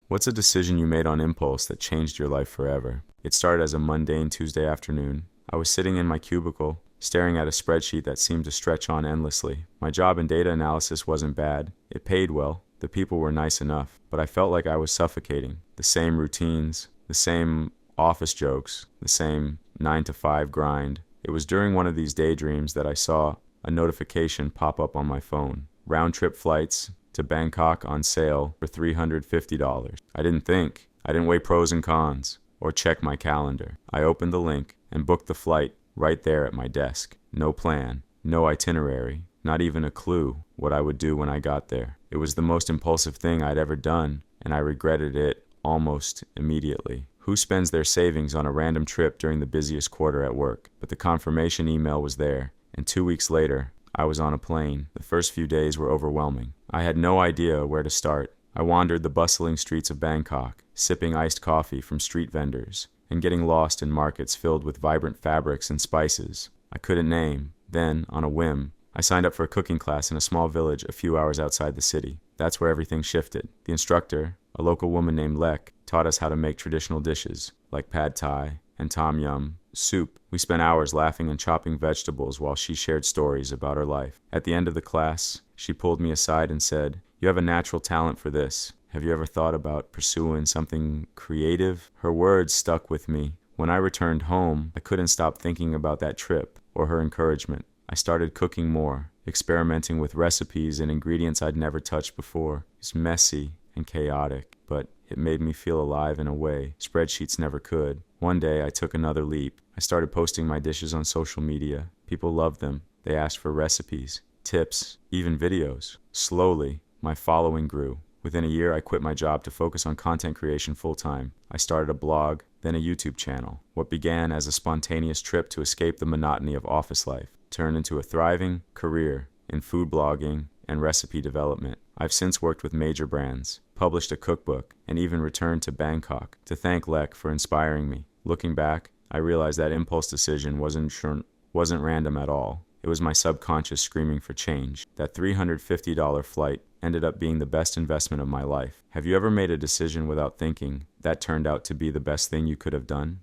What's a decision you made on impulse that changed your life forever? It started as a mundane Tuesday afternoon. I was sitting in my cubicle, staring at a spreadsheet that seemed to stretch on endlessly. My job in data analysis wasn't bad. It paid well. The people were nice enough, but I felt like I was suffocating. The same routines, the same office jokes, the same 9 to 5 grind. It was during one of these daydreams that I saw a notification pop up on my phone. Round trip flights to Bangkok on sale for $350. I didn't think. I didn't weigh pros and cons or check my calendar. I opened the link and booked the flight right there at my desk. No plan, no itinerary, not even a clue what I would do when I got there. It was the most impulsive thing I'd ever done, and I regretted it almost immediately. Who spends their savings on a random trip during the busiest quarter at work? But the confirmation email was there, and 2 weeks later, I was on a plane. The first few days were overwhelming. I had no idea where to start. I wandered the bustling streets of Bangkok, sipping iced coffee from street vendors, and getting lost in markets filled with vibrant fabrics and spices I couldn't name. Then, on a whim, I signed up for a cooking class in a small village a few hours outside the city. That's where everything shifted. The instructor, a local woman named Lek, taught us how to make traditional dishes, like pad thai and tom yum soup. We spent hours laughing and chopping vegetables while she shared stories about her life. At the end of the class, she pulled me aside and said, "You have a natural talent for this. Have you ever thought about pursuing something creative?" Her words stuck with me. When I returned home, I couldn't stop thinking about that trip or her encouragement. I started cooking more, experimenting with recipes and ingredients I'd never touched before. It's messy and chaotic, but it made me feel alive in a way spreadsheets never could. One day, I took another leap. I started posting my dishes on social media. People loved them. They asked for recipes, tips, even videos. Slowly, my following grew. Within a year, I quit my job to focus on content creation full-time. I started a blog, then a YouTube channel. What began as a spontaneous trip to escape the monotony of office life turned into a thriving career in food blogging and recipe development. I've since worked with major brands, published a cookbook, and even returned to Bangkok to thank Lek for inspiring me. Looking back, I realized that impulse decision wasn't random at all. It was my subconscious screaming for change. That $350 flight ended up being the best investment of my life. Have you ever made a decision without thinking that turned out to be the best thing you could have done?